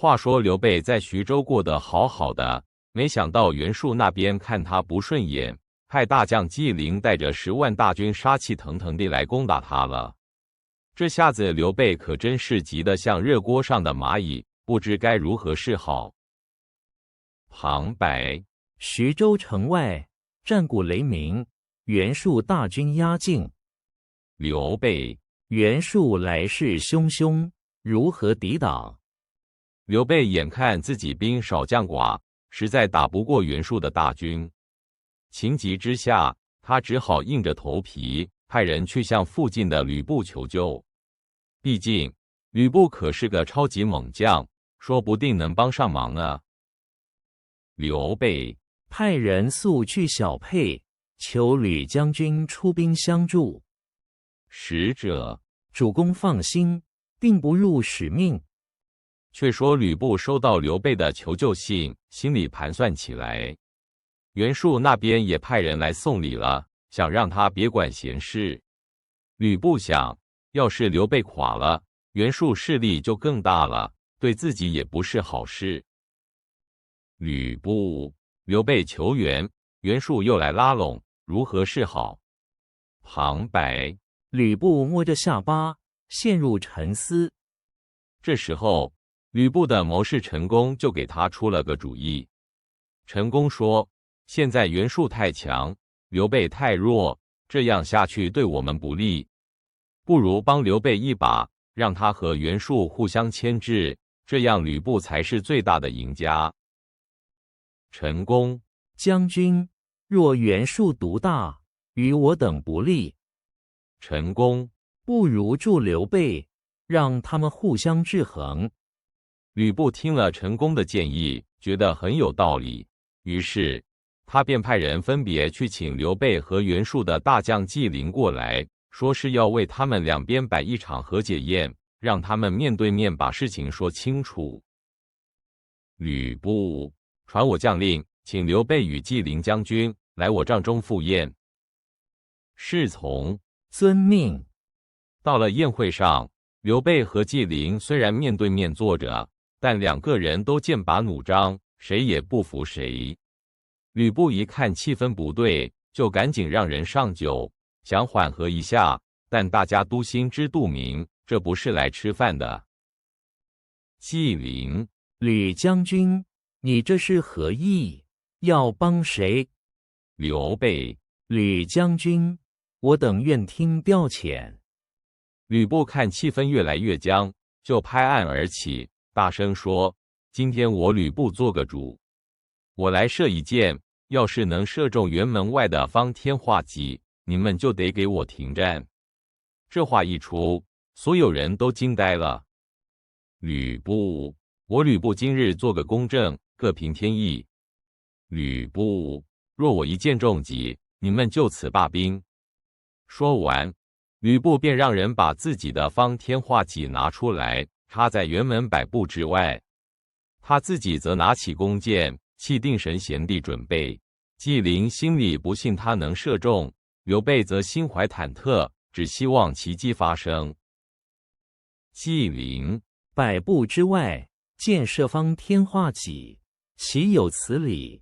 话说刘备在徐州过得好好的，没想到袁术那边看他不顺眼，派大将纪灵带着10万大军杀气腾腾地来攻打他了。这下子刘备可真是急得像热锅上的蚂蚁，不知该如何是好。旁白：徐州城外，战鼓雷鸣，袁术大军压境。刘备：袁术来势汹汹，如何抵挡？刘备眼看自己兵少将寡，实在打不过袁术的大军，情急之下，他只好硬着头皮派人去向附近的吕布求救。毕竟吕布可是个超级猛将，说不定能帮上忙啊。刘备派人速去小沛，求吕将军出兵相助。使者：主公放心，定不辱使命。却说吕布收到刘备的求救信，心里盘算起来。袁术那边也派人来送礼了，想让他别管闲事。吕布想，要是刘备垮了，袁术势力就更大了，对自己也不是好事。吕布、刘备求援，袁术又来拉拢，如何是好？旁白：吕布摸着下巴，陷入沉思。这时候，吕布的谋士陈宫就给他出了个主意。陈宫说：现在袁术太强，刘备太弱，这样下去对我们不利，不如帮刘备一把，让他和袁术互相牵制，这样吕布才是最大的赢家。陈宫：将军，若袁术独大，与我等不利。陈宫：不如助刘备，让他们互相制衡。吕布听了陈宫的建议，觉得很有道理，于是他便派人分别去请刘备和袁术的大将纪灵过来，说是要为他们两边摆一场和解宴，让他们面对面把事情说清楚。吕布：传我将令，请刘备与纪灵将军来我帐中赴宴。侍从：遵命。到了宴会上，刘备和纪灵虽然面对面坐着，但两个人都剑拔弩张，谁也不服谁。吕布一看气氛不对，就赶紧让人上酒，想缓和一下，但大家都心知肚明，这不是来吃饭的。纪灵：吕将军，你这是何意？要帮谁？刘备：吕将军，我等愿听调遣。吕布看气氛越来越僵，就拍案而起，大声说：今天我吕布做个主，我来射一箭，要是能射中辕门外的方天画戟，你们就得给我停战。这话一出，所有人都惊呆了。吕布：我吕布今日做个公正，各凭天意。吕布：若我一箭中戟，你们就此罢兵。说完，吕布便让人把自己的方天画戟拿出来，插在辕门百步之外。他自己则拿起弓箭，气定神闲地准备。纪灵心里不信他能射中，刘备则心怀忐忑，只希望奇迹发生。纪灵：百步之外，箭射方天画戟，岂有此理？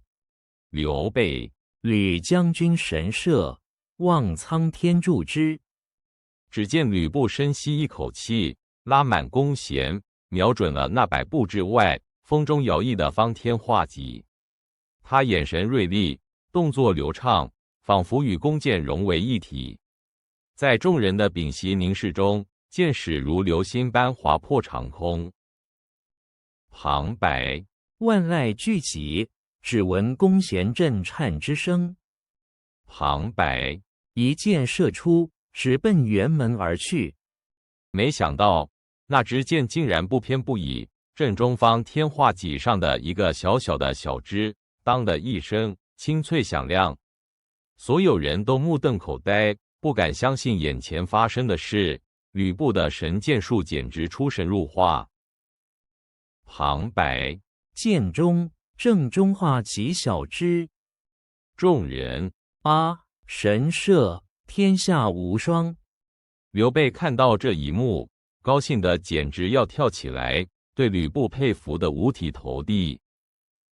刘备：吕将军神射，望苍天助之。只见吕布深吸一口气，拉满弓弦，瞄准了那百步之外风中摇曳的方天画戟。他眼神锐利，动作流畅，仿佛与弓箭融为一体。在众人的屏息凝视中，箭矢如流星般划破长空。旁白：万籁俱寂，只闻弓弦震颤之声。旁白：一箭射出，直奔辕门而去。没想到那支箭竟然不偏不倚，正中方天画戟上的一个小小的小枝，当的一声清脆响亮。所有人都目瞪口呆，不敢相信眼前发生的事。吕布的神箭术简直出神入化。旁白：箭中正中画戟小枝。众人：啊，神射，天下无双。刘备看到这一幕，高兴得简直要跳起来，对吕布佩服得五体投地。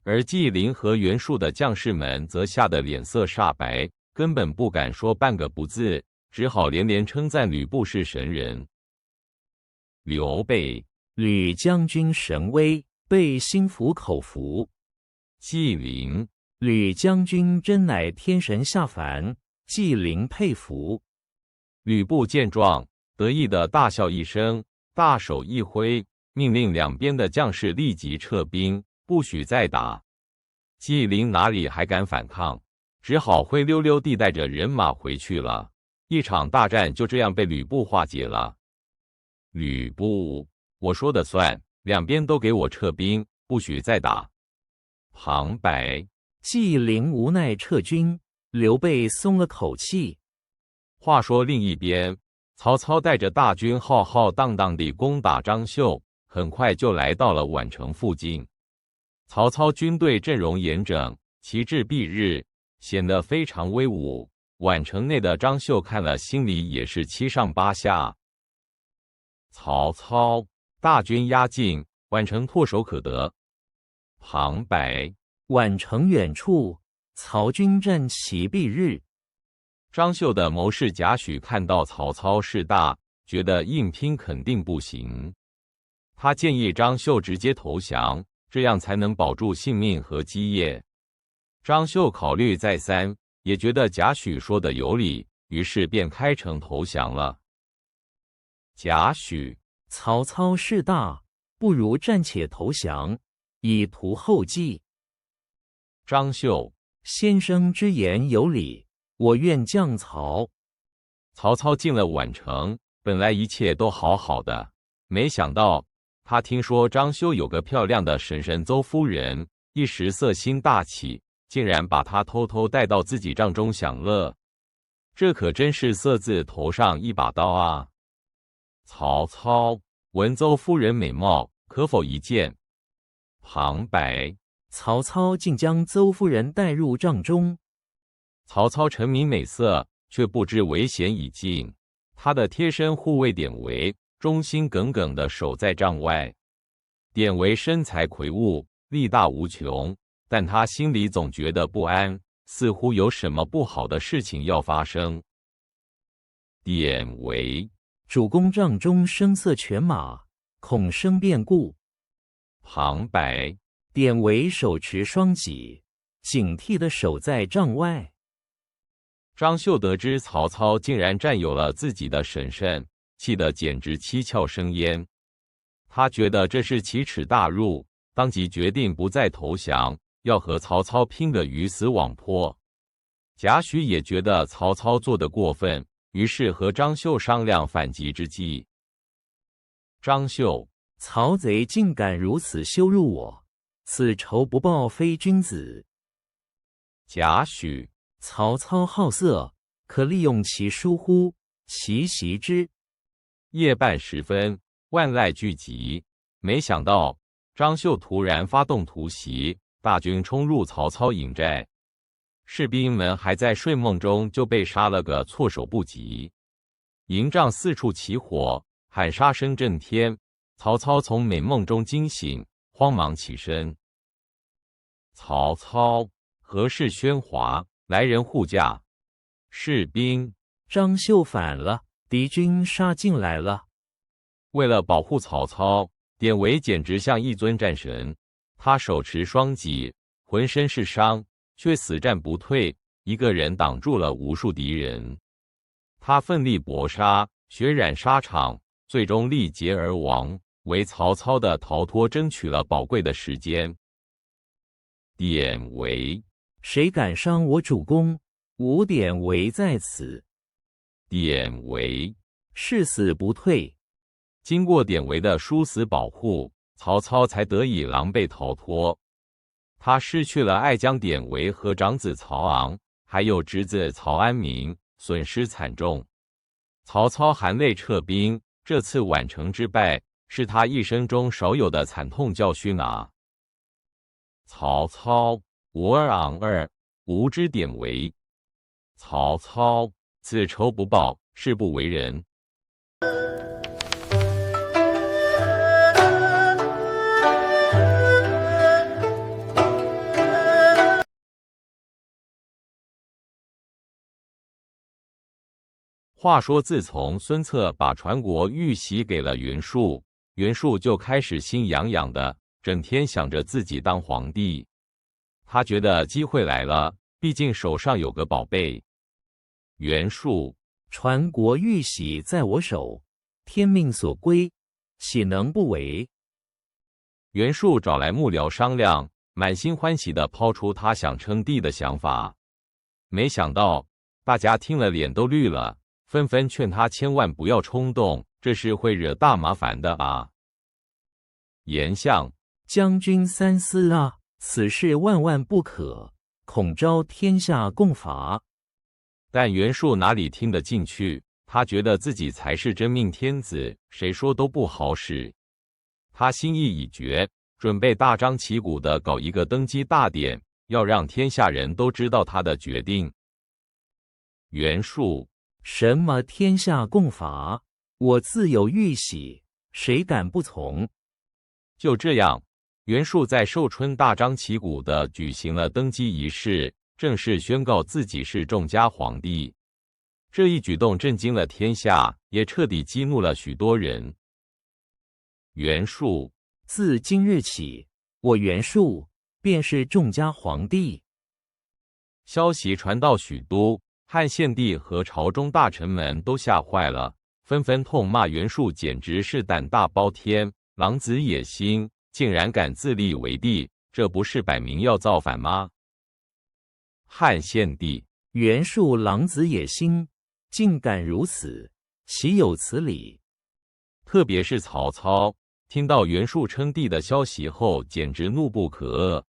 而纪灵和袁术的将士们则吓得脸色煞白，根本不敢说半个不字，只好连连称赞吕布是神人。刘备，吕将军神威，备心服口服。纪灵，吕将军真乃天神下凡，纪灵佩服。吕布见状，得意的大笑一声，大手一挥，命令两边的将士立即撤兵，不许再打。纪灵哪里还敢反抗，只好灰溜溜地带着人马回去了。一场大战就这样被吕布化解了。吕布，我说的算，两边都给我撤兵，不许再打。旁白，纪灵无奈撤军，刘备松了口气。话说另一边，曹操带着大军浩浩荡荡地攻打张绣，很快就来到了宛城附近。曹操军队阵容严整，旗帜蔽日，显得非常威武。宛城内的张绣看了，心里也是七上八下。曹操，大军压境，宛城唾手可得。旁白，宛城远处，曹军战旗蔽日。张绣的谋士贾诩看到曹操势大，觉得硬拼肯定不行，他建议张绣直接投降，这样才能保住性命和基业。张绣考虑再三，也觉得贾诩说的有理，于是便开城投降了。贾诩，曹操势大，不如暂且投降，以图后计。张绣，先生之言有理，我愿降曹。曹操进了宛城，本来一切都好好的，没想到他听说张绣有个漂亮的婶婶邹夫人，一时色心大起，竟然把她偷偷带到自己帐中享乐。这可真是色字头上一把刀啊！曹操，闻邹夫人美貌，可否一见？旁白，曹操竟将邹夫人带入帐中。曹操沉迷美色，却不知危险已近。他的贴身护卫典韦忠心耿耿地守在帐外。典韦身材魁梧，力大无穷，但他心里总觉得不安，似乎有什么不好的事情要发生。典韦，主公帐中声色犬马，恐生变故。旁白，典韦手持双戟，警惕地守在帐外。张绣得知曹操竟然占有了自己的婶婶，气得简直七窍生烟。他觉得这是奇耻大辱，当即决定不再投降，要和曹操拼个鱼死网破。贾诩也觉得曹操做得过分，于是和张绣商量反击之计。张绣，曹贼竟敢如此羞辱我，此仇不报非君子。贾诩，曹操好色，可利用其疏忽，其袭之。夜半时分，万籁俱寂，没想到张绣突然发动突袭，大军冲入曹操营寨，士兵们还在睡梦中就被杀了个措手不及。营帐四处起火，喊杀声震天。曹操从美梦中惊醒，慌忙起身。曹操，何事喧哗？来人护驾！士兵，张绣反了，敌军杀进来了。为了保护曹操，典韦简直像一尊战神。他手持双戟，浑身是伤，却死战不退，一个人挡住了无数敌人。他奋力搏杀，血染沙场，最终力竭而亡，为曹操的逃脱争取了宝贵的时间。典韦，谁敢伤我主公？吾典韦在此。典韦，誓死不退。经过典韦的殊死保护，曹操才得以狼狈逃脱。他失去了爱将典韦和长子曹昂，还有侄子曹安民，损失惨重。曹操含泪撤兵，这次宛城之败是他一生中少有的惨痛教训啊！曹操，吾儿昂儿，吾之典韦。曹操，此仇不报，誓不为人。话说，自从孙策把传国玉玺给了袁术，袁术就开始心痒痒的，整天想着自己当皇帝。他觉得机会来了，毕竟手上有个宝贝。袁术，传国玉玺在我手，天命所归，岂能不为？袁术找来幕僚商量，满心欢喜地抛出他想称帝的想法。没想到大家听了脸都绿了，纷纷劝他千万不要冲动，这是会惹大麻烦的啊。颜相，将军三思啊，此事万万不可，恐招天下共伐。但袁术哪里听得进去？他觉得自己才是真命天子，谁说都不好使。他心意已决，准备大张旗鼓地搞一个登基大典，要让天下人都知道他的决定。袁术，什么天下共伐？我自有玉玺，谁敢不从？就这样，袁术在寿春大张旗鼓地举行了登基仪式，正式宣告自己是众家皇帝。这一举动震惊了天下，也彻底激怒了许多人。袁术，自今日起，我袁术便是众家皇帝。消息传到许都，汉献帝和朝中大臣们都吓坏了，纷纷痛骂袁术简直是胆大包天，狼子野心，竟然敢自立为帝，这不是摆明要造反吗？汉献帝，袁术狼子野心，竟敢如此，岂有此理？特别是曹操，听到袁术称帝的消息后，简直怒不可遏。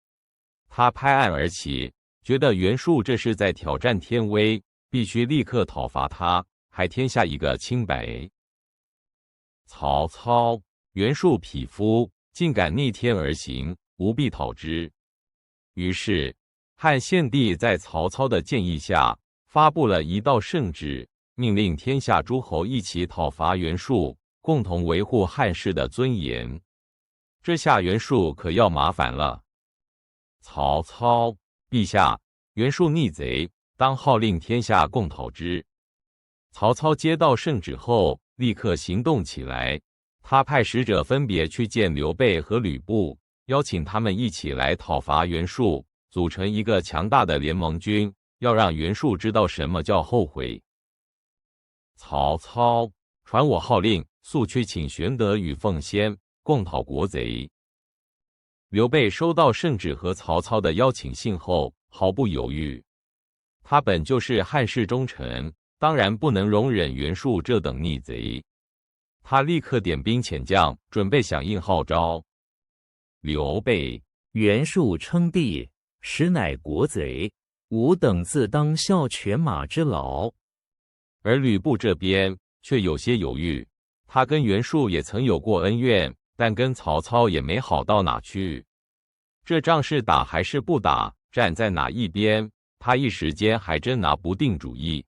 他拍案而起，觉得袁术这是在挑战天威，必须立刻讨伐他，还天下一个清白。曹操，袁术匹夫，竟敢逆天而行，吾必讨之。于是，汉献帝在曹操的建议下，发布了一道圣旨，命令天下诸侯一起讨伐袁术，共同维护汉室的尊严。这下袁术可要麻烦了。曹操，陛下，袁术逆贼，当号令天下共讨之。曹操接到圣旨后，立刻行动起来。他派使者分别去见刘备和吕布，邀请他们一起来讨伐袁术，组成一个强大的联盟军，要让袁术知道什么叫后悔。曹操，传我号令，速去请玄德与奉先，共讨国贼。刘备收到圣旨和曹操的邀请信后，毫不犹豫。他本就是汉室忠臣，当然不能容忍袁术这等逆贼。他立刻点兵遣将，准备响应号召。刘备，袁术称帝，实乃国贼，吾等自当效犬马之劳。而吕布这边却有些犹豫，他跟袁术也曾有过恩怨，但跟曹操也没好到哪去。这仗是打还是不打，站在哪一边，他一时间还真拿不定主意。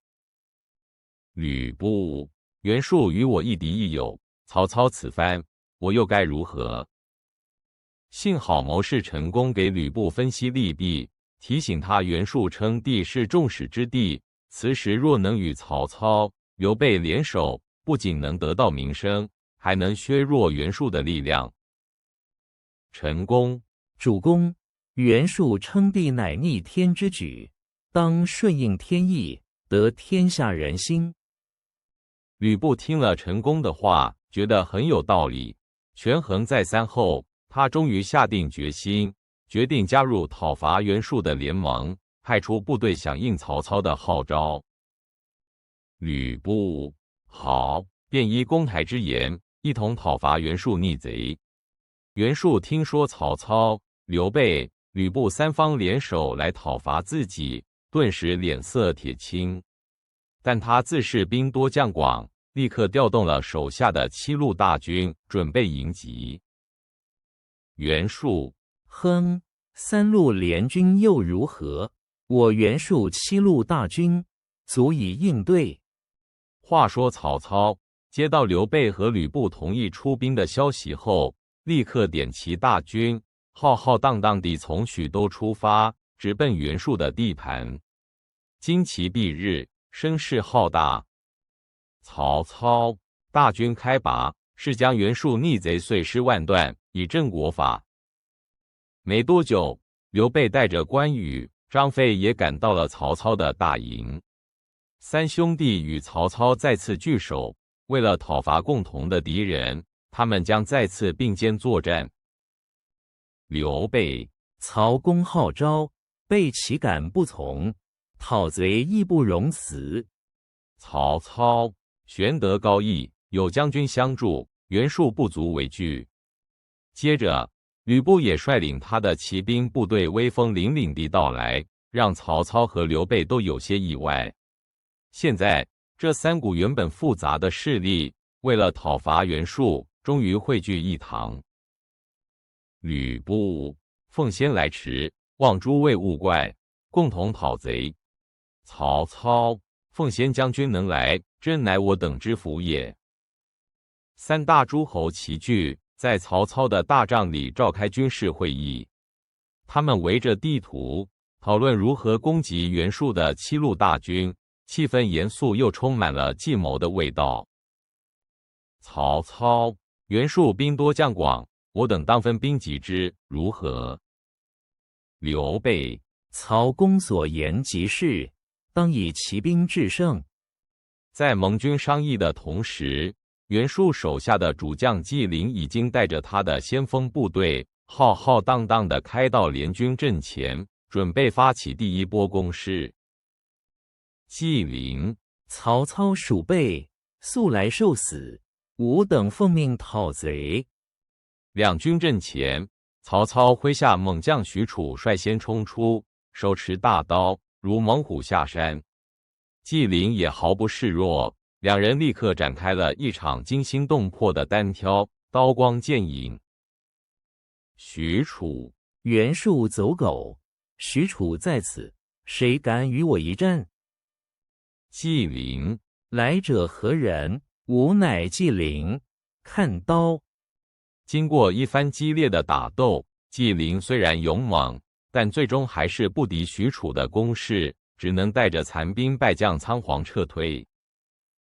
吕布，袁术与我亦敌亦友，曹操此番，我又该如何？幸好谋士陈宫给吕布分析利弊，提醒他袁术称帝是众矢之的，此时若能与曹操、刘备联手，不仅能得到名声，还能削弱袁术的力量。陈宫，主公，袁术称帝乃逆天之举，当顺应天意，得天下人心。吕布听了陈宫的话，觉得很有道理。权衡再三后，他终于下定决心，决定加入讨伐袁术的联盟，派出部队响应曹操的号召。吕布，好，便依公台之言，一同讨伐袁术逆贼。袁术听说曹操、刘备、吕布三方联手来讨伐自己，顿时脸色铁青。但他自是兵多将广，立刻调动了手下的7路大军，准备迎击。袁术，哼，3路联军又如何？我袁术7路大军足以应对。话说曹操接到刘备和吕布同意出兵的消息后，立刻点齐大军，浩浩荡荡地从许都出发，直奔袁术的地盘。旌旗蔽日，声势浩大。曹操大军开拔，是将袁术逆贼碎尸万段，以正国法。没多久，刘备带着关羽、张飞也赶到了曹操的大营。三兄弟与曹操再次聚首，为了讨伐共同的敌人，他们将再次并肩作战。刘备、曹公号召，被其赶不从，讨贼义不容辞。曹操玄德高义，有将军相助，袁术不足为惧。接着，吕布也率领他的骑兵部队威风凛凛地到来，让曹操和刘备都有些意外。现在，这三股原本复杂的势力，为了讨伐袁术，终于汇聚一堂。吕布奉先来迟，望诸位勿怪，共同讨贼。曹操奉先将军能来，真乃我等之福也。三大诸侯齐聚，在曹操的大帐里召开军事会议。他们围着地图，讨论如何攻击袁术的7路大军，气氛严肃又充满了计谋的味道。曹操：袁术兵多将广，我等当分兵击之，如何？刘备：曹公所言极是，当以骑兵制胜。在盟军商议的同时，袁术手下的主将纪灵已经带着他的先锋部队，浩浩荡荡地开到联军阵前，准备发起第一波攻势。纪灵：曹操鼠辈，素来受死，吾等奉命讨贼。两军阵前，曹操麾下猛将许褚率先冲出，手持大刀，如猛虎下山。纪灵也毫不示弱，两人立刻展开了一场惊心动魄的单挑，刀光剑影。许褚：袁术走狗，许褚在此，谁敢与我一战？纪灵：来者何人？吾乃纪灵，看刀。经过一番激烈的打斗，纪灵虽然勇猛，但最终还是不敌许褚的攻势，只能带着残兵败将仓皇撤退。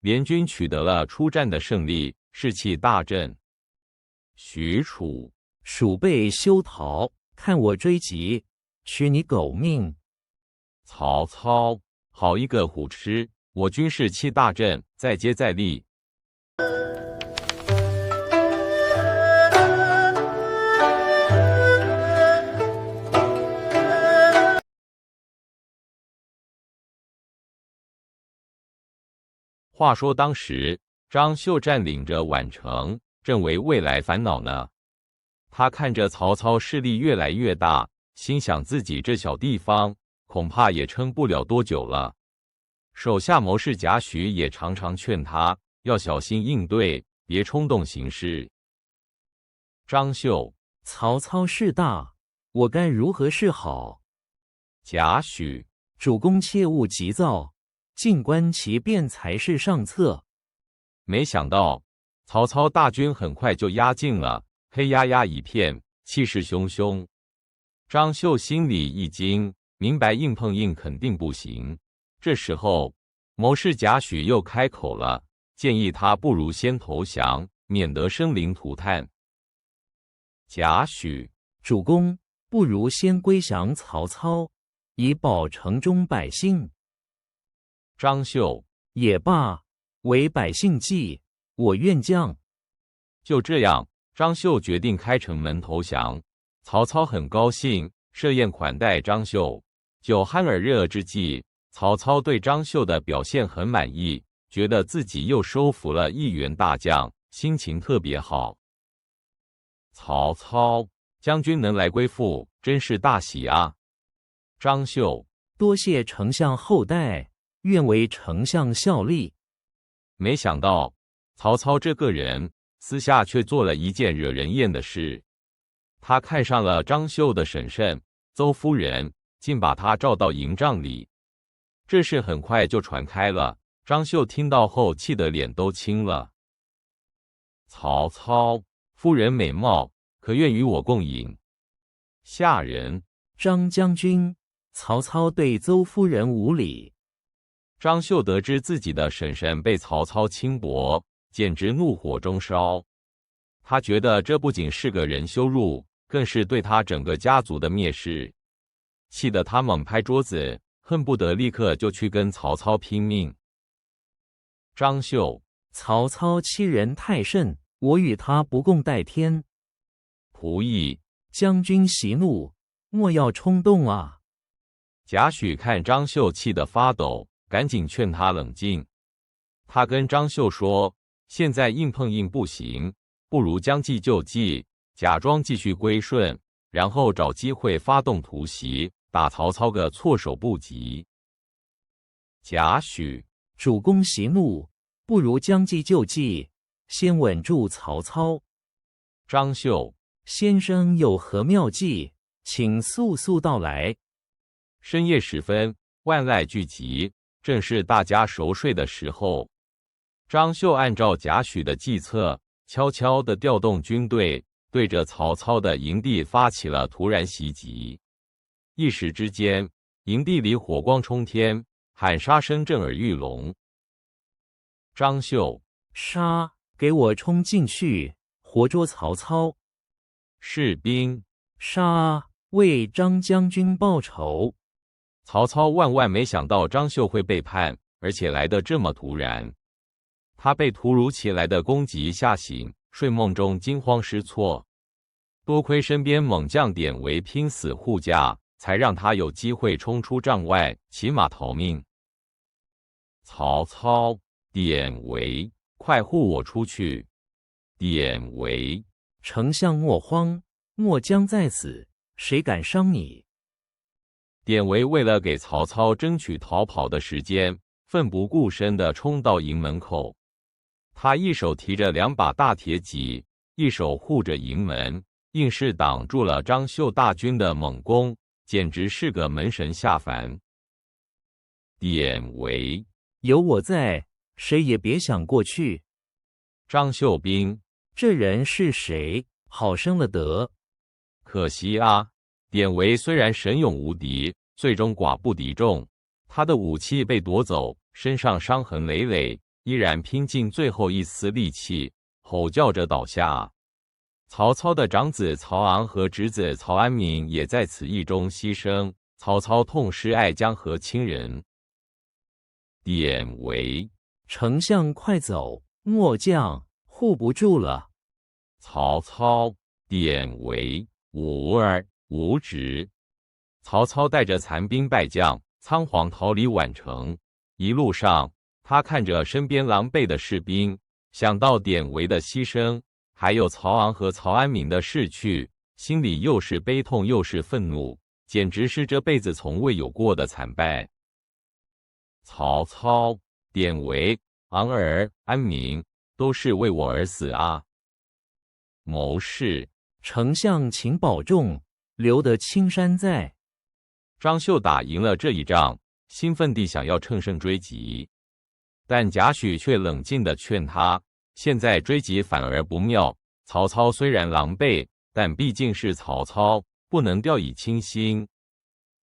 联军取得了出战的胜利，士气大振。许褚：鼠辈休逃，看我追击，取你狗命！曹操：好一个虎痴！我军士气大振，再接再厉。话说当时，张绣占领着宛城，正为未来烦恼呢。他看着曹操势力越来越大，心想自己这小地方恐怕也撑不了多久了。手下谋士贾诩也常常劝他要小心应对，别冲动行事。张绣：曹操势大，我该如何是好？贾诩：主公切勿急躁，静观其变才是上策。没想到曹操大军很快就压境了，黑压压一片，气势汹汹。张绣心里一惊，明白硬碰硬肯定不行。这时候，谋士贾诩又开口了，建议他不如先投降，免得生灵涂炭。贾诩：主公，不如先归降曹操，以保城中百姓。张绣：也罢，为百姓计，我愿降。就这样，张绣决定开城门投降。曹操很高兴，设宴款待张绣。酒酣耳热之际，曹操对张绣的表现很满意，觉得自己又收服了一员大将，心情特别好。曹操：将军能来归附，真是大喜啊！张绣：多谢丞相厚待，愿为丞相效力。没想到曹操这个人私下却做了一件惹人厌的事。他看上了张绣的婶婶邹夫人，竟把她召到营帐里。这事很快就传开了，张绣听到后气得脸都青了。曹操：夫人美貌，可愿与我共饮？下人：张将军，曹操对邹夫人无礼。张绣得知自己的婶婶被曹操轻薄，简直怒火中烧。他觉得这不仅是个人羞辱，更是对他整个家族的蔑视，气得他猛拍桌子，恨不得立刻就去跟曹操拼命。张绣，曹操欺人太甚，我与他不共戴天。仆役，将军息怒，莫要冲动啊。贾诩看张绣气得发抖，赶紧劝他冷静。他跟张绣说，现在硬碰硬不行，不如将计就计，假装继续归顺，然后找机会发动突袭，打曹操个措手不及。贾诩，主公息怒，不如将计就计，先稳住曹操。张绣，先生有何妙计，请速速道来。深夜时分，万籁俱寂，正是大家熟睡的时候。张绣按照贾诩的计策，悄悄地调动军队，对着曹操的营地发起了突然袭击。一时之间，营地里火光冲天，喊杀声震耳欲聋。张绣，杀！给我冲进去，活捉曹操！士兵，杀！为张将军报仇！曹操万万没想到张绣会背叛，而且来得这么突然。他被突如其来的攻击吓醒，睡梦中惊慌失措。多亏身边猛将典韦拼死护驾，才让他有机会冲出帐外，骑马逃命。曹操，典韦，快护我出去！典韦，丞相莫慌，末将在此，谁敢伤你？典韦为了给曹操争取逃跑的时间，奋不顾身地冲到营门口。他一手提着2把大铁戟，一手护着营门，硬是挡住了张绣大军的猛攻，简直是个门神下凡。典韦，有我在，谁也别想过去。张绣兵，这人是谁？好生了得！可惜啊，典韦虽然神勇无敌，最终寡不敌众，他的武器被夺走，身上伤痕累累，依然拼尽最后一丝力气，吼叫着倒下。曹操的长子曹昂和侄子曹安民也在此役中牺牲，曹操痛失爱将和亲人。典韦，丞相快走，末将护不住了。曹操，典韦，无儿无侄。曹操带着残兵败将，仓皇逃离宛城。一路上，他看着身边狼狈的士兵，想到典韦的牺牲，还有曹昂和曹安民的逝去，心里又是悲痛又是愤怒，简直是这辈子从未有过的惨败。曹操，典韦，昂儿、安民，都是为我而死啊！谋士，丞相请保重，留得青山在。张绣打赢了这一仗，兴奋地想要乘胜追击，但贾诩却冷静地劝他，现在追击反而不妙。曹操虽然狼狈，但毕竟是曹操，不能掉以轻心。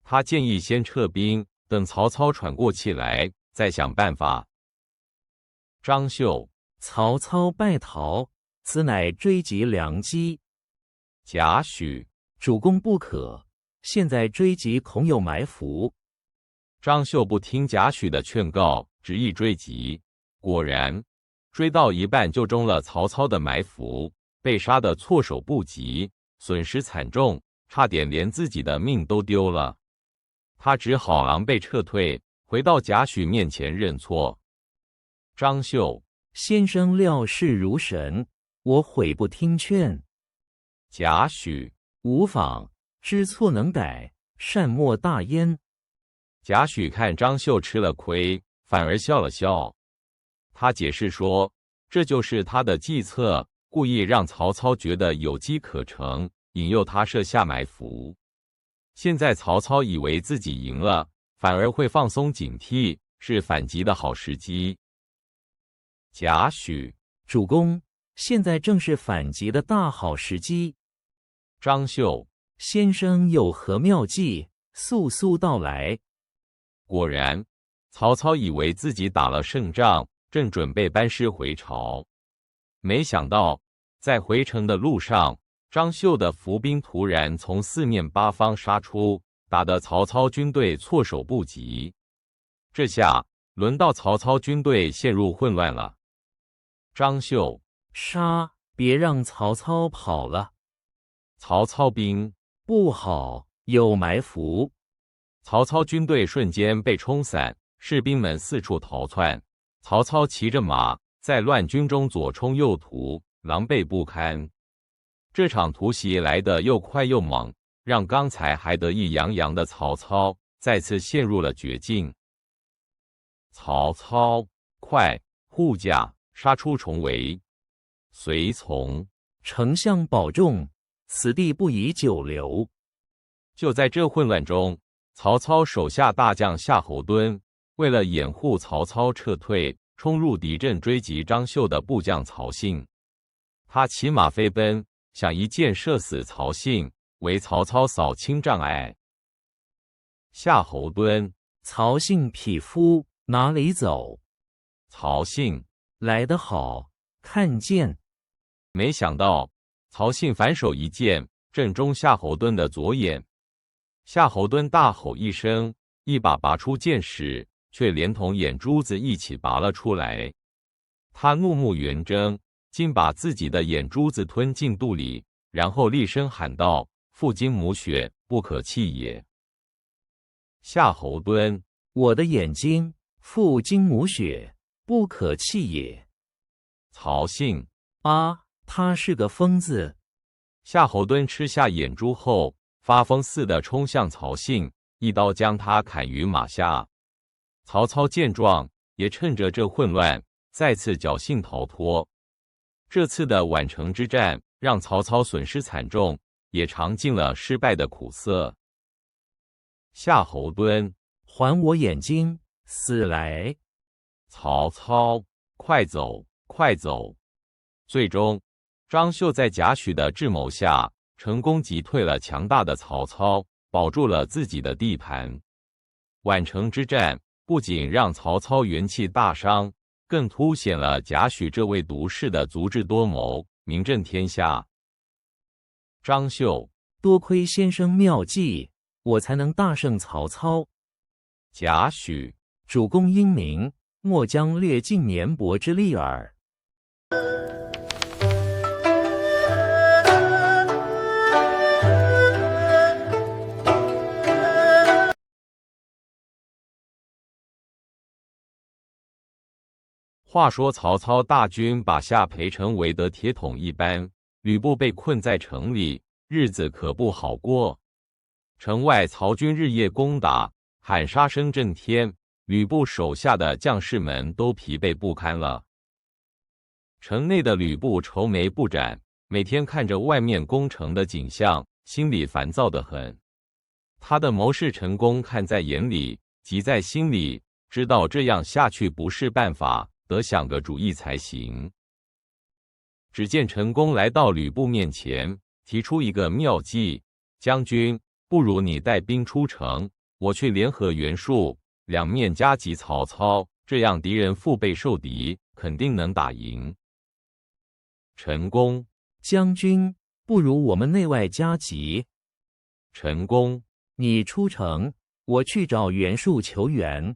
他建议先撤兵，等曹操喘过气来，再想办法。张绣，曹操败逃，此乃追击良机。贾诩，主公不可，现在追击恐有埋伏。张绣不听贾诩的劝告，执意追击。果然，追到一半就中了曹操的埋伏，被杀得措手不及，损失惨重，差点连自己的命都丢了。他只好狼狈撤退，回到贾诩面前认错。张绣，先生料事如神，我悔不听劝。贾诩，无妨，知错能改，善莫大焉。贾诩看张绣吃了亏，反而笑了笑。他解释说，这就是他的计策，故意让曹操觉得有机可乘，引诱他设下埋伏。现在曹操以为自己赢了，反而会放松警惕，是反击的好时机。贾诩，主公，现在正是反击的大好时机。张绣，先生有何妙计，速速道来。果然，曹操以为自己打了胜仗，正准备班师回朝，没想到在回城的路上，张绣的伏兵突然从四面八方杀出，打得曹操军队措手不及。这下轮到曹操军队陷入混乱了。张绣，杀！别让曹操跑了！曹操兵，不好，有埋伏！曹操军队瞬间被冲散，士兵们四处逃窜。曹操骑着马在乱军中左冲右突，狼狈不堪。这场突袭来得又快又猛，让刚才还得意洋洋的曹操再次陷入了绝境。曹操，快护驾，杀出重围！随从，丞相保重，此地不宜久留。就在这混乱中，曹操手下大将夏侯惇为了掩护曹操撤退，冲入敌阵追击张绣的部将曹信。他骑马飞奔，想一箭射死曹信，为曹操扫清障碍。夏侯惇，曹信匹夫，哪里走？曹信，来得好，看剑！没想到曹信反手一剑正中夏侯惇的左眼。夏侯惇大吼一声，一把拔出剑矢，却连同眼珠子一起拔了出来。他怒目圆睁，竟把自己的眼珠子吞进肚里，然后厉声喊道：“父精母血，不可弃也。”夏侯惇，我的眼睛，父精母血，不可弃也。曹信，啊，他是个疯子！夏侯惇吃下眼珠后，发疯似的冲向曹信，一刀将他砍于马下。曹操见状，也趁着这混乱，再次侥幸逃脱。这次的宛城之战让曹操损失惨重，也尝尽了失败的苦涩。夏侯惇，还我眼睛，死来！曹操，快走，快走！最终，张绣在贾诩的智谋下，成功击退了强大的曹操，保住了自己的地盘。宛城之战不仅让曹操元气大伤，更凸显了贾诩这位毒士的足智多谋，名震天下。张绣，多亏先生妙计，我才能大胜曹操。贾诩，主公英明，莫将略尽绵薄之力耳。话说曹操大军把下邳城围得铁桶一般，吕布被困在城里，日子可不好过。城外曹军日夜攻打，喊杀声震天，吕布手下的将士们都疲惫不堪了。城内的吕布愁眉不展，每天看着外面攻城的景象，心里烦躁得很。他的谋士陈宫看在眼里，急在心里，知道这样下去不是办法，得想个主意才行。只见陈宫来到吕布面前，提出一个妙计：将军，不如你带兵出城，我去联合袁术，两面夹击曹操，这样敌人腹背受敌，肯定能打赢。陈宫，将军，不如我们内外夹击。陈宫，你出城，我去找袁术求援。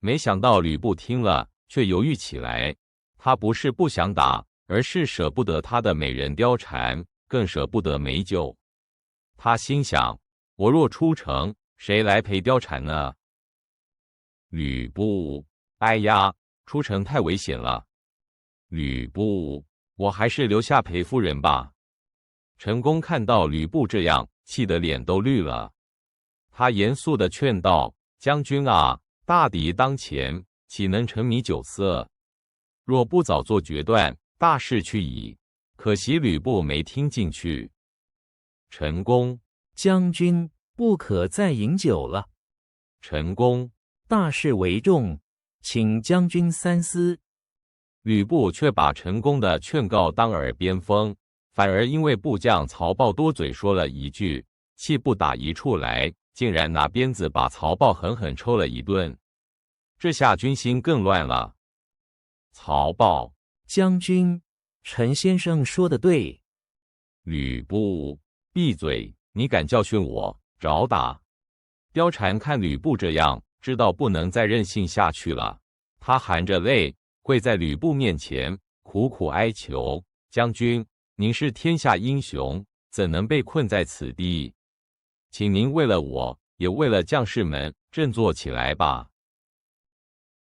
没想到吕布听了，却犹豫起来。他不是不想打，而是舍不得他的美人貂蝉，更舍不得美酒。他心想：我若出城，谁来陪貂蝉呢？吕布，哎呀，出城太危险了。吕布，我还是留下陪夫人吧。陈宫看到吕布这样，气得脸都绿了。他严肃地劝道：将军啊，大敌当前，岂能沉迷酒色？若不早做决断，大势去矣。可惜吕布没听进去。陈宫，将军，不可再饮酒了。陈宫，大事为重，请将军三思。吕布却把陈宫的劝告当耳边风，反而因为部将曹豹多嘴说了一句，气不打一处来，竟然拿鞭子把曹豹狠狠抽了一顿。这下军心更乱了。曹豹将军，陈先生说的对。吕布闭嘴！你敢教训我，找打！貂蝉看吕布这样，知道不能再任性下去了。他含着泪跪在吕布面前，苦苦哀求：“将军，您是天下英雄，怎能被困在此地？请您为了我，也为了将士们，振作起来吧。”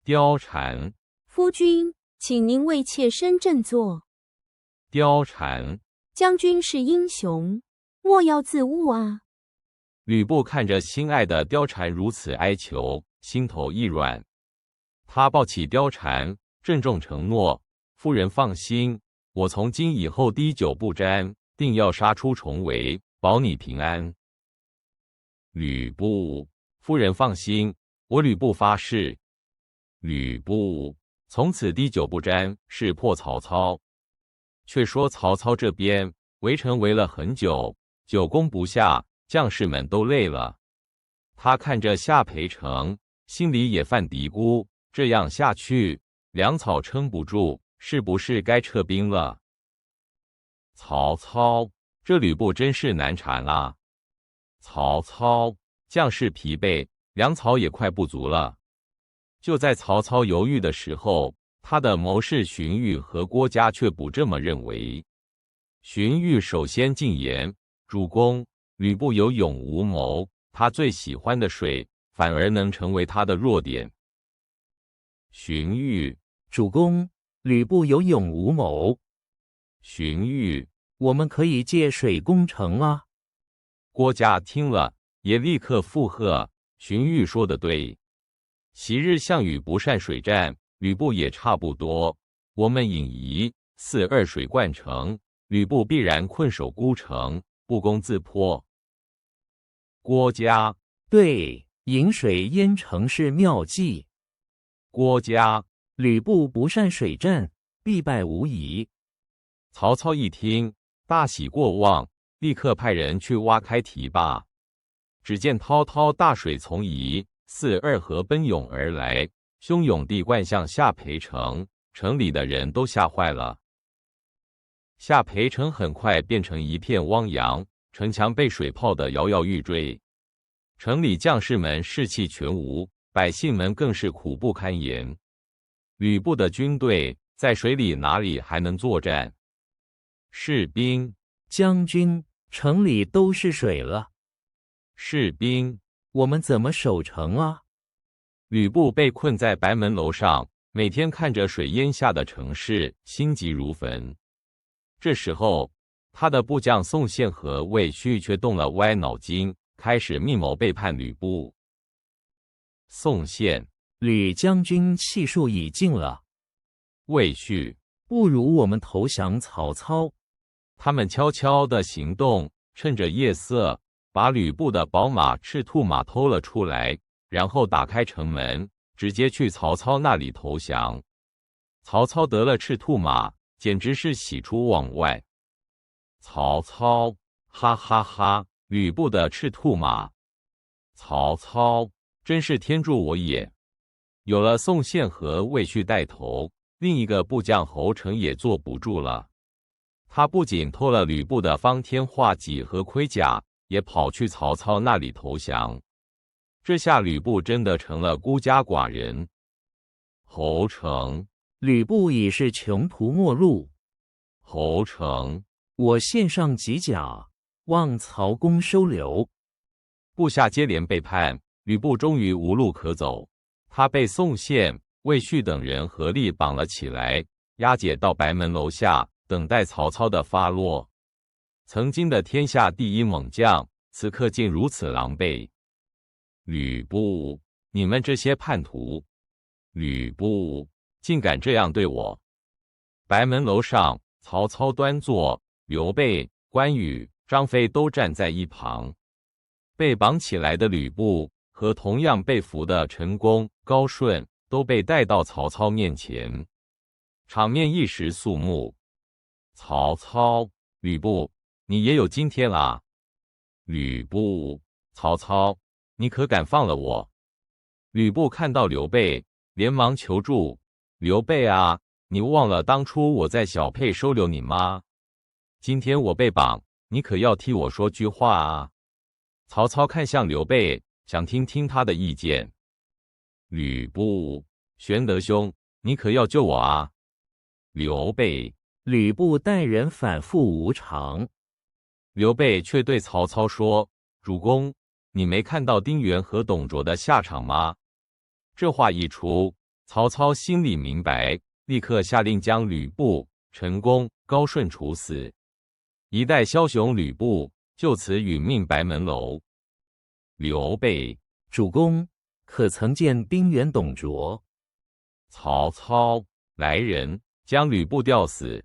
貂蝉，夫君，请您为妾身振作。貂蝉，将军是英雄，莫要自误啊！吕布看着心爱的貂蝉如此哀求，心头一软。他抱起貂蝉，郑重承诺：“夫人放心，我从今以后滴酒不沾，定要杀出重围，保你平安。”吕布，夫人放心，我吕布发誓。吕布从此滴酒不沾，识破曹操。却说曹操这边围城围了很久，久攻不下，将士们都累了。他看着下邳城，心里也犯嘀咕：这样下去，粮草撑不住，是不是该撤兵了？曹操，这吕布真是难缠啊！曹操，将士疲惫，粮草也快不足了。就在曹操犹豫的时候，他的谋士荀彧和郭嘉却不这么认为。荀彧首先进言：“主公，吕布有勇无谋，他最喜欢的水，反而能成为他的弱点。”荀彧，主公，吕布有勇无谋。荀彧，我们可以借水攻城啊。郭嘉听了，也立刻附和：“荀彧说的对，昔日项羽不善水战，吕布也差不多。我们引夷四二水灌城，吕布必然困守孤城，不攻自破。”郭嘉，对，引水淹城是妙计。郭嘉，吕布不善水战，必败无疑。曹操一听，大喜过望，立刻派人去挖开堤坝。只见滔滔大水从夷四二河奔涌而来，汹涌地灌向下邳城，城里的人都吓坏了。下邳城很快变成一片汪洋，城墙被水泡得摇摇欲坠，城里将士们士气全无，百姓们更是苦不堪言。吕布的军队在水里哪里还能作战？士兵，将军，城里都是水了。士兵，我们怎么守城啊？吕布被困在白门楼上，每天看着水淹下的城市，心急如焚。这时候，他的部将宋宪和魏续却动了歪脑筋，开始密谋背叛吕布。宋宪，吕将军气数已尽了。魏续，不如我们投降曹操。他们悄悄地行动，趁着夜色，把吕布的宝马赤兔马偷了出来，然后打开城门，直接去曹操那里投降。曹操得了赤兔马，简直是喜出望外。曹操，哈哈哈！吕布的赤兔马，曹操真是天助我也！有了宋宪和魏续带头，另一个部将侯成也坐不住了。他不仅偷了吕布的方天画戟和盔甲，也跑去曹操那里投降。这下吕布真的成了孤家寡人。侯成，吕布已是穷途末路。侯成，我献上戟甲，望曹公收留。部下接连背叛，吕布终于无路可走。他被宋宪、魏续等人合力绑了起来，押解到白门楼下，等待曹操的发落。曾经的天下第一猛将，此刻竟如此狼狈。吕布，你们这些叛徒！吕布竟敢这样对我！白门楼上，曹操端坐，刘备、关羽、张飞都站在一旁。被绑起来的吕布和同样被俘的陈宫、高顺都被带到曹操面前，场面一时肃穆。曹操，吕布，你也有今天啦！吕布，曹操，你可敢放了我？吕布看到刘备，连忙求助：“刘备啊，你忘了当初我在小沛收留你吗？今天我被绑，你可要替我说句话啊！”曹操看向刘备，想听听他的意见。吕布：“玄德兄，你可要救我啊！”刘备：“吕布待人反复无常。”刘备却对曹操说：“主公，你没看到丁原和董卓的下场吗？”这话一出，曹操心里明白，立刻下令将吕布、陈宫、高顺处死，一代枭雄吕布就此殒命白门楼。刘备：“主公，可曾见丁原、董卓？”曹操：“来人，将吕布吊死。”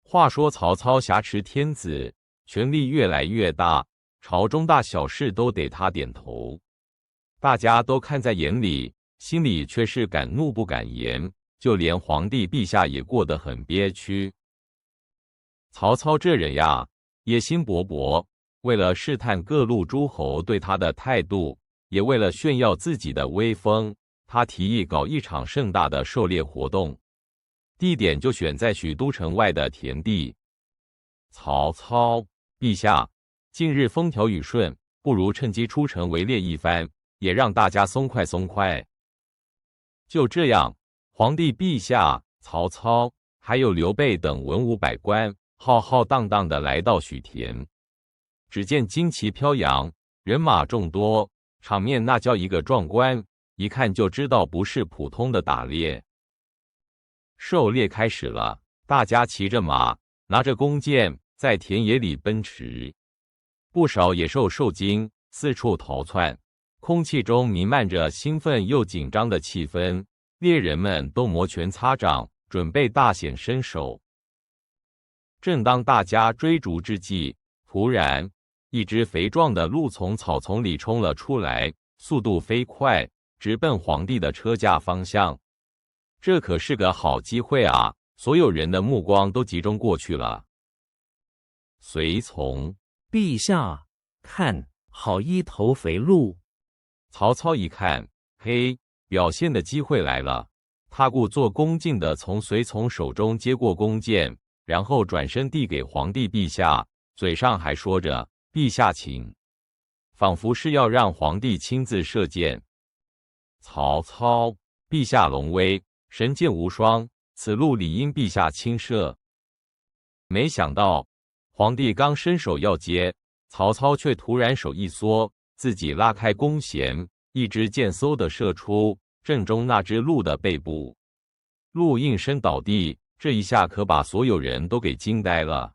话说曹操挟持天子，权力越来越大，朝中大小事都得他点头，大家都看在眼里，心里却是敢怒不敢言，就连皇帝陛下也过得很憋屈。曹操这人呀，野心勃勃，为了试探各路诸侯对他的态度，也为了炫耀自己的威风，他提议搞一场盛大的狩猎活动。地点就选在许都城外的田地。曹操：“陛下，近日风调雨顺，不如趁机出城围猎一番，也让大家松快松快。”就这样，皇帝陛下、曹操还有刘备等文武百官，浩浩荡荡地来到许田。只见旌旗飘扬，人马众多，场面那叫一个壮观，一看就知道不是普通的打猎。狩猎开始了，大家骑着马，拿着弓箭，在田野里奔驰。不少野兽受惊，四处逃窜，空气中弥漫着兴奋又紧张的气氛。猎人们都摩拳擦掌，准备大显身手。正当大家追逐之际，突然，一只肥壮的鹿从草丛里冲了出来，速度飞快，直奔皇帝的车架方向。这可是个好机会啊！所有人的目光都集中过去了。随从：“陛下，看，好一头肥鹿！”曹操一看，嘿，表现的机会来了。他故作恭敬地从随从手中接过弓箭，然后转身递给皇帝陛下，嘴上还说着：“陛下请。”仿佛是要让皇帝亲自射箭。曹操：“陛下龙威，神箭无双，此鹿理应陛下亲射。”没想到，皇帝刚伸手要接，曹操却突然手一缩，自己拉开弓弦，一支箭嗖地射出，正中那只鹿的背部。鹿应声倒地，这一下可把所有人都给惊呆了。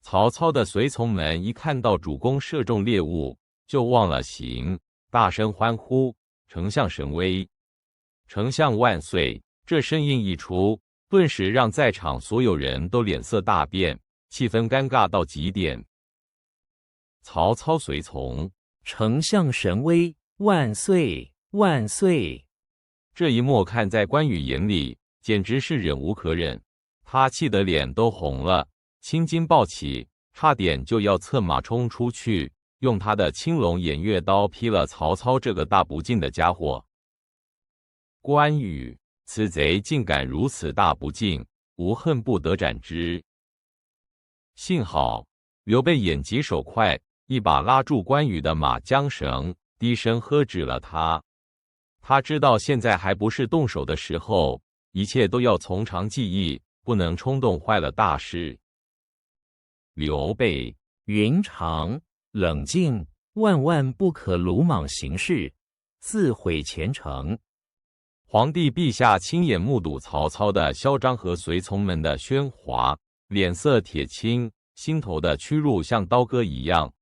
曹操的随从们一看到主公射中猎物，就忘了形，大声欢呼：“丞相神威！丞相万岁！”这声音一出，顿时让在场所有人都脸色大变，气氛尴尬到极点。曹操随从：“丞相神威！万岁！万岁！”这一幕看在关羽眼里，简直是忍无可忍，他气得脸都红了，青筋暴起，差点就要策马冲出去，用他的青龙偃月刀劈了曹操这个大不敬的家伙。关羽，此贼竟敢如此大不敬，吾恨不得斩之。幸好刘备眼疾手快，一把拉住关羽的马缰绳，低声喝止了他。他知道现在还不是动手的时候，一切都要从长计议，不能冲动坏了大事。刘备：“云长，冷静，万万不可鲁莽行事，自毁前程。”皇帝陛下亲眼目睹曹操的嚣张和随从们的喧哗，脸色铁青，心头的屈辱像刀割一样。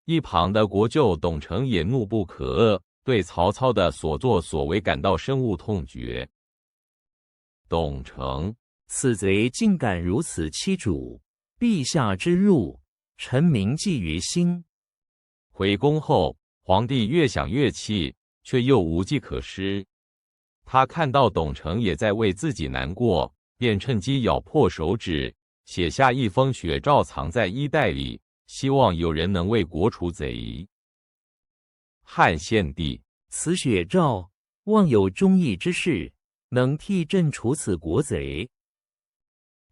一旁的国舅董承也怒不可遏，对曹操的所作所为感到深恶痛绝。董承：“此贼竟敢如此欺主，陛下之辱，臣铭记于心。”回宫后，皇帝越想越气，却又无计可施。他看到董承也在为自己难过，便趁机咬破手指，写下一封血诏，藏在衣袋里，希望有人能为国除贼。汉献帝，此血诏望有忠义之士，能替朕除此国贼。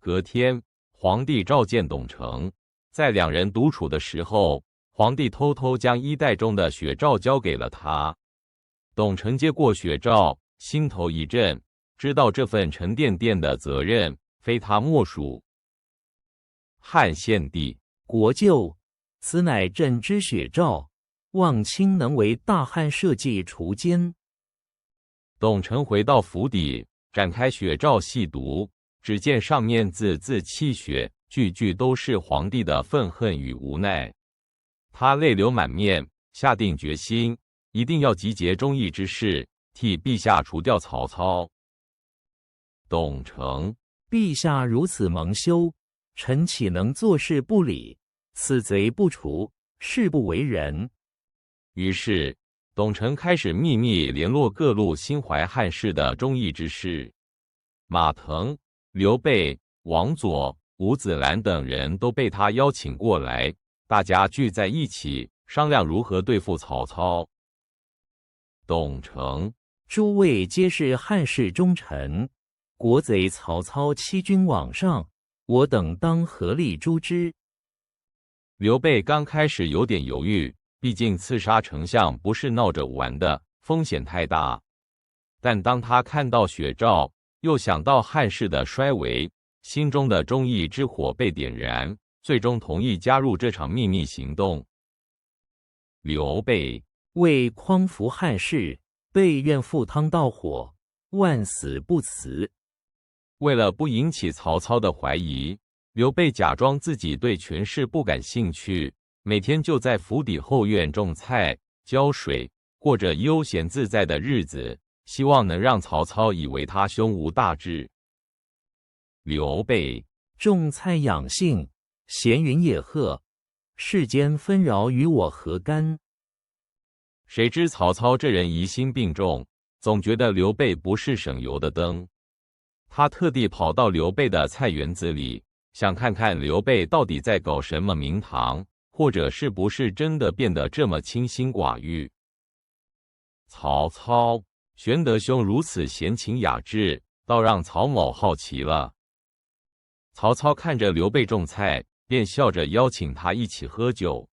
隔天，皇帝召见董承，在两人独处的时候，皇帝偷偷将衣袋中的血诏交给了他。董承接过血诏，心头一震，知道这份沉甸甸的责任非他莫属。汉献帝，国舅，此乃朕之血诏，望卿能为大汉社稷除奸。董承回到府邸，展开血诏细读，只见上面字字泣血，句句都是皇帝的愤恨与无奈。他泪流满面，下定决心，一定要集结忠义之士，替陛下除掉曹操。董承，陛下如此蒙羞，臣岂能坐视不理？此贼不除，誓不为人。于是，董承开始秘密联络各路心怀汉室的忠义之士，马腾、刘备、王佐、吴子兰等人都被他邀请过来，大家聚在一起商量如何对付曹操。董承，诸位皆是汉室忠臣，国贼曹操欺君罔上，我等当合力诛之。刘备刚开始有点犹豫，毕竟刺杀丞相不是闹着玩的，风险太大。但当他看到血诏，又想到汉室的衰微，心中的忠义之火被点燃，最终同意加入这场秘密行动。刘备为匡扶汉室，被愿赴汤蹈火，万死不辞。为了不引起曹操的怀疑，刘备假装自己对权势不感兴趣，每天就在府邸后院种菜、浇水，过着悠闲自在的日子，希望能让曹操以为他胸无大志。刘备种菜养性，闲云野鹤，世间纷扰与我何干？谁知曹操这人疑心病重，总觉得刘备不是省油的灯。他特地跑到刘备的菜园子里，想看看刘备到底在搞什么名堂，或者是不是真的变得这么清心寡欲。曹操、玄德兄如此闲情雅致，倒让曹某好奇了。曹操看着刘备种菜，便笑着邀请他一起喝酒。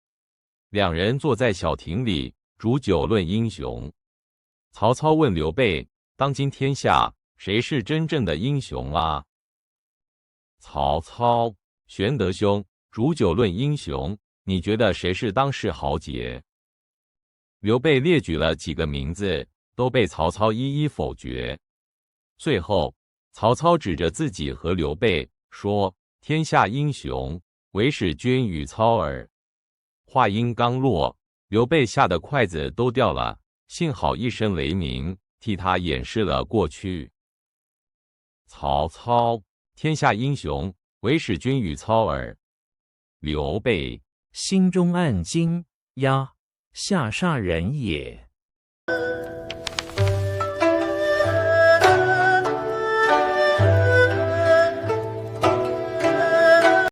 两人坐在小亭里，煮酒论英雄。曹操问刘备：“当今天下，谁是真正的英雄啊？”曹操：“玄德兄，煮酒论英雄，你觉得谁是当世豪杰？”刘备列举了几个名字，都被曹操一一否决。最后，曹操指着自己和刘备说：“天下英雄，唯使君与操耳。”话音刚落，刘备吓得筷子都掉了，幸好一声雷鸣替他掩饰了过去。曹操：“天下英雄，唯使君与操耳。”刘备心中暗惊，呀，下煞人也。